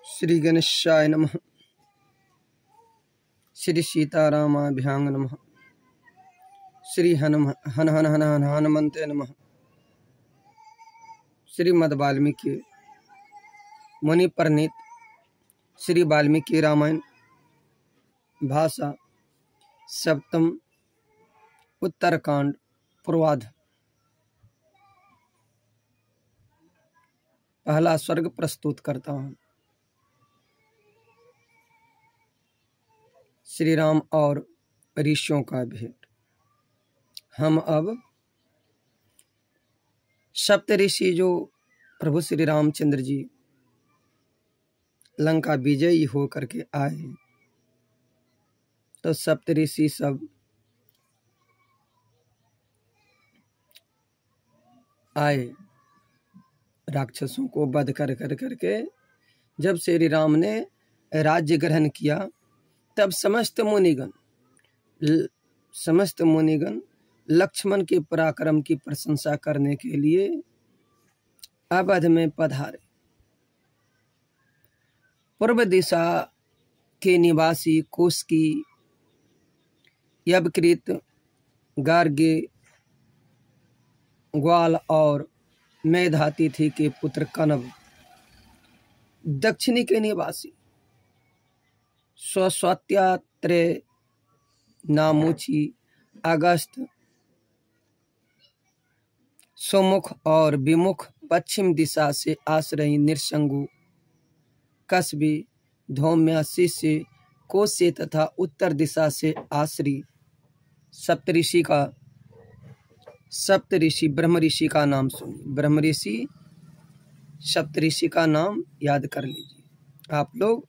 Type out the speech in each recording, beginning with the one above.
श्री गणेशाय नमः। श्री सीतारामाभ्यां नमः। श्री हनुमन्ते नमः। श्रीमद् वाल्मीकि मुनि प्रणीत श्री वाल्मीकि रामायण भाषा सप्तम उत्तरकांड पूर्वाध। पहला स्वर्ग प्रस्तुत करता हूँ। श्री राम और ऋषियों का भेंट। हम अब सप्त ऋषि जो प्रभु श्री रामचंद्र जी लंका विजयी हो करके आए, तो सप्त ऋषि सब आए राक्षसों को वध कर करके। जब श्री राम ने राज्य ग्रहण किया, तब समस्त मुनिगण लक्ष्मण के पराक्रम की प्रशंसा करने के लिए अवध में पधारे। पूर्व दिशा के निवासी कौशिकी, यवकृत, गार्गे, ग्वाल और मेधातिथि के पुत्र कनव, दक्षिणी के निवासी स्वस्वत्यात्रेय, नामुची, अगस्त, सुमुख और विमुख, पश्चिम दिशा से आश्रयी निरसंगु, कसबी, धौम्या, शिष्य, कोसे तथा उत्तर दिशा से आश्री सप्तऋषि ब्रह्म ऋषि का नाम सुनिए। ब्रह्म ऋषि सप्तऋषि का नाम याद कर लीजिए। आप लोग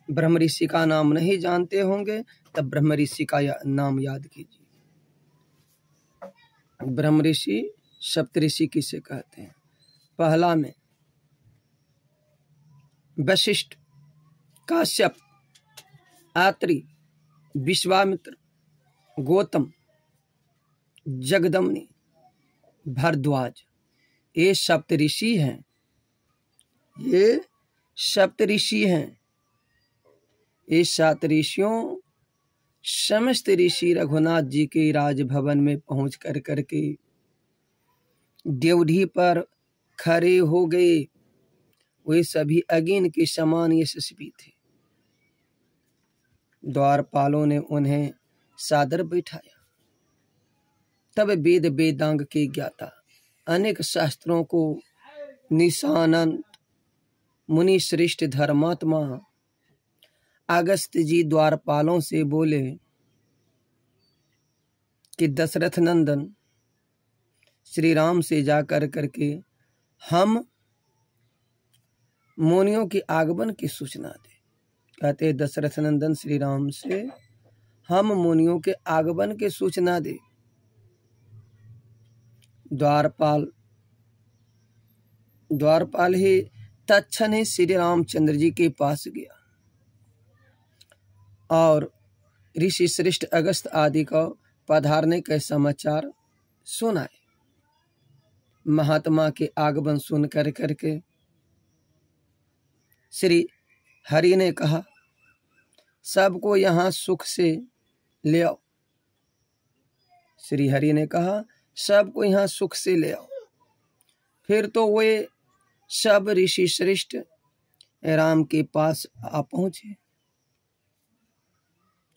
ब्रह्म ऋषि का नाम नहीं जानते होंगे, तब ब्रह्म ऋषि का नाम याद कीजिए। ब्रह्म ऋषि सप्तऋषि किसे कहते हैं? पहला में वशिष्ठ, काश्यप, आत्रि, विश्वामित्र, गौतम, जगदम्नि, भारद्वाज, ये सप्तऋषि हैं। ये सप्तऋषि हैं। ये सात ऋषियों समस्त ऋषि रघुनाथ जी के राजभवन में पहुंच करके देवढ़ी पर खड़े हो गए। वे सभी अग्नि के समान यशस्वी थे। द्वारपालों ने उन्हें सादर बैठाया। तब वेद वेदांग के ज्ञाता, अनेक शास्त्रों को निशानंद, मुनि श्रेष्ठ धर्मात्मा अगस्त जी द्वारपालों से बोले कि दशरथ नंदन श्री राम से जाकर करके हम मुनियों के आगमन की सूचना दे। कहते दशरथ नंदन श्री राम से हम मुनियों के आगमन की सूचना दे। द्वारपाल ही तत्क्षण ही श्री रामचंद्र जी के पास गया और ऋषि श्रेष्ठ अगस्त आदि को पधारने के समाचार सुनाए। महात्मा के आगमन सुन करके श्री हरि ने कहा, सबको यहाँ सुख से ले आओ। श्री हरि ने कहा, सबको यहाँ सुख से ले आओ। फिर तो वे सब ऋषि श्रेष्ठ राम के पास आ पहुंचे।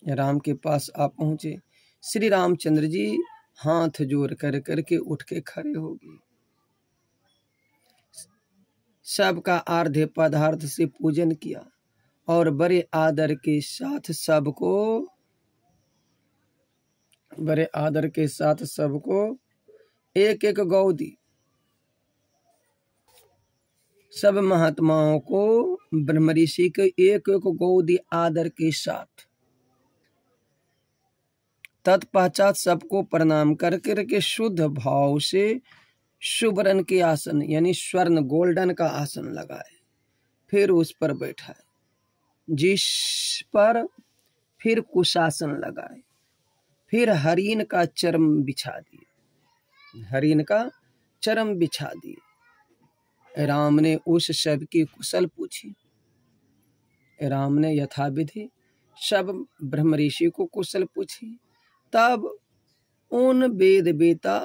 राम के पास आ पहुंचे। श्री रामचंद्र जी हाथ जोड़ करके उठ के खड़े हो गए। सबका आर्ध्य पदार्थ से पूजन किया और बड़े आदर के साथ सबको एक एक गौ दी। सब महात्माओं को ब्रह्म ऋषि के एक एक गौ दी आदर के साथ। तत्पश्चात सबको प्रणाम करके शुद्ध भाव से सुवर्ण के आसन यानी स्वर्ण गोल्डन का आसन लगाए। फिर उस पर बैठाए, जिस पर फिर कुशासन लगाए। फिर हरिण का चर्म बिछा दिए। राम ने उस सब की कुशल पूछी। राम ने यथाविधि सब ब्रह्म ऋषि को कुशल पूछी। तब उन वेद वेता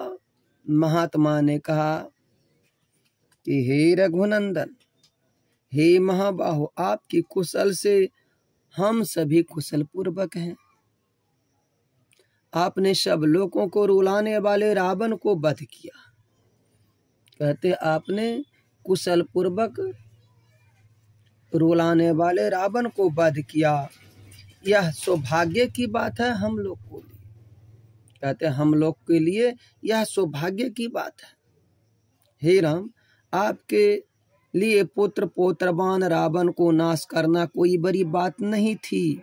महात्मा ने कहा कि हे रघुनंदन, हे महाबाहो, आपकी कुशल से हम सभी कुशल पूर्वक हैं। आपने सब लोगों को रुलाने वाले रावण को वध किया। कहते आपने कुशल पूर्वक रुलाने वाले रावण को वध किया। यह सौभाग्य की बात है हम लोग को लिए। कहते हम लोग के लिए यह सौभाग्य की बात है। हे राम, आपके लिए पुत्र पौत्रवान रावण को नाश करना कोई बड़ी बात नहीं थी।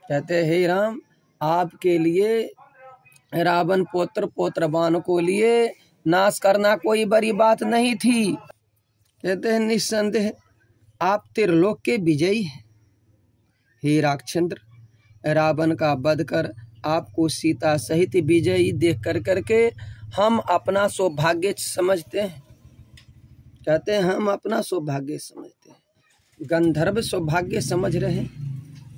कहते हे राम, आपके लिए रावण पुत्र पौत्रवान को लिए नाश करना कोई बड़ी बात नहीं थी। कहते हैं निस्संदेह आप त्रिलोक के विजयी हैं। हे राक्षेंद्र, रावण का वध कर आपको सीता सहित विजयी देख करके हम अपना सौभाग्य समझते हैं। कहते हैं हम अपना सौभाग्य समझते हैं, गंधर्व सौभाग्य समझ रहे हैं।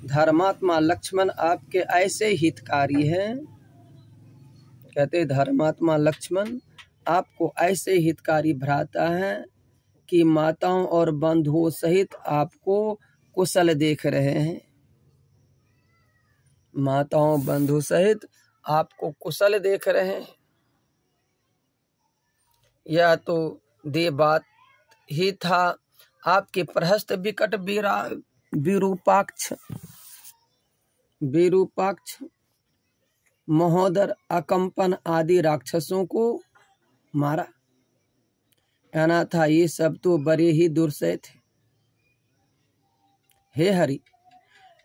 धर्मात्मा लक्ष्मण आपके ऐसे हितकारी हैं। कहते धर्मात्मा लक्ष्मण आपको ऐसे हितकारी भ्राता हैं कि माताओं और बंधुओं सहित आपको कुशल देख रहे हैं। माताओं बंधु सहित आपको कुशल देख रहे हैं। यह तो दे बात ही था। आपके प्रहस्त विकट विरूपाक्ष महोदर अकंपन आदि राक्षसों को मारा। कहना था ये सब तो बड़े ही दुर्सह थे। हे हरि,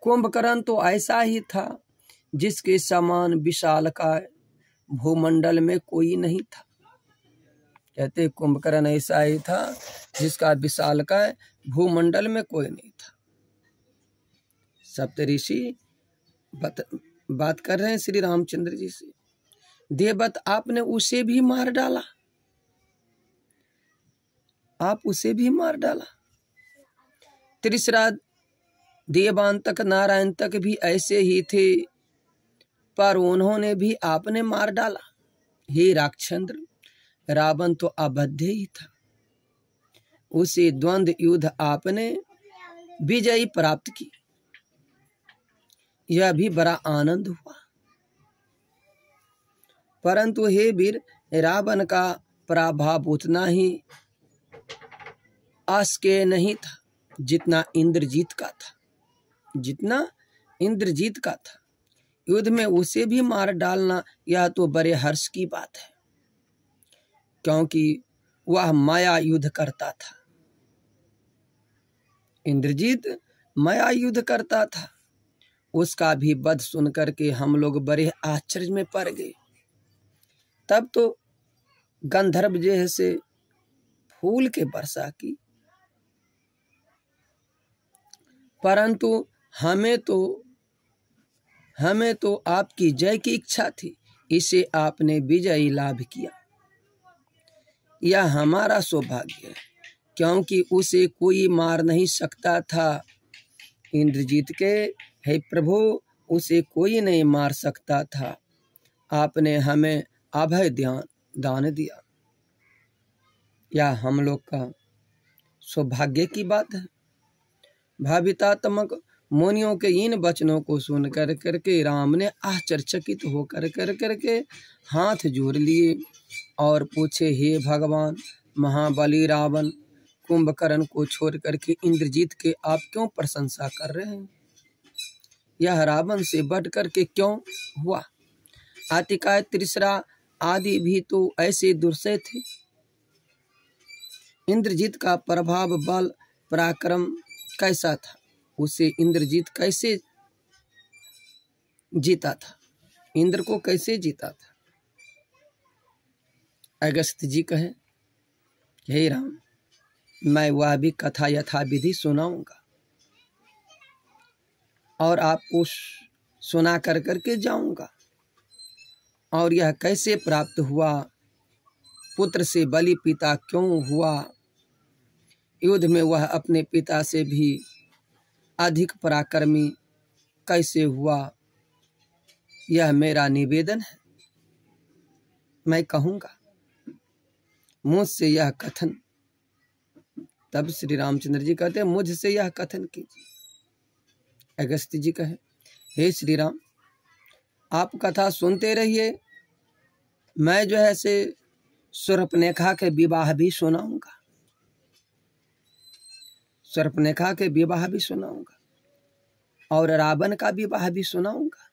कुंभकर्ण तो ऐसा ही था जिसके समान विशालकाय भूमंडल में कोई नहीं था। कहते कुंभकर्ण ऐसा ही था जिसका विशालकाय भूमंडल में कोई नहीं था। सप्तऋषि बात कर रहे हैं श्री रामचंद्र जी से। देवव्रत आपने उसे भी मार डाला, आप उसे भी मार डाला। तीसरा देवान तक नारायण तक भी ऐसे ही थे, पर उन्होंने भी आपने मार डाला। हे राक्षेंद्र, रावण तो अबद्ध ही था, उसे द्वंद्व युद्ध आपने विजयी प्राप्त की। यह भी बड़ा आनंद हुआ। परंतु हे वीर, रावण का प्रभाव उतना ही आस्के नहीं था जितना इंद्रजीत का था। जितना इंद्रजीत का था, युद्ध में उसे भी मार डालना यह तो बड़े हर्ष की बात है, क्योंकि वह माया युद्ध करता था। इंद्रजीत माया युद्ध करता था। उसका भी वध सुन करके हम लोग बड़े आश्चर्य में पड़ गए। तब तो गंधर्व जैसे फूल के वर्षा की, परंतु हमें तो आपकी जय की इच्छा थी, इसे आपने विजयी लाभ किया। यह हमारा सौभाग्य है, क्योंकि उसे कोई मार नहीं सकता था। इंद्रजीत के हे प्रभु, उसे कोई नहीं मार सकता था। आपने हमें अभय दान दिया। यह हम लोग का सौभाग्य की बात है। भावितात्मक मुनियों के इन वचनों को सुन करके राम ने आश्चर्यचकित होकर करके हाथ जोड़ लिए और पूछे, हे भगवान, महाबली रावण कुंभकर्ण को छोड़ करके इंद्रजीत के आप क्यों प्रशंसा कर रहे हैं? यह रावण से बढ़ करके क्यों हुआ? आतिकाय तीसरा आदि भी तो ऐसे दुर्सह थे। इंद्रजीत का प्रभाव बल पराक्रम कैसा था? उसे इंद्रजीत कैसे जीता था? इंद्र को कैसे जीता था? अगस्त जी कहे, हे राम, मैं वह भी कथा यथाविधि सुनाऊंगा और आपको सुना कर करके जाऊंगा। और यह कैसे प्राप्त हुआ? पुत्र से बलि पिता क्यों हुआ? युद्ध में वह अपने पिता से भी अधिक पराक्रमी कैसे हुआ, यह मेरा निवेदन है। मैं कहूँगा, मुझसे यह कथन। तब श्री रामचंद्र जी कहते हैं, मुझसे यह कथन कीजिए। अगस्त्य जी कहे, हे श्री राम, आप कथा सुनते रहिए, मैं जो है से शूर्पणखा के विवाह भी सुनाऊंगा, शूर्पणखा के विवाह भी सुनाऊंगा और रावण का विवाह भी सुनाऊंगा।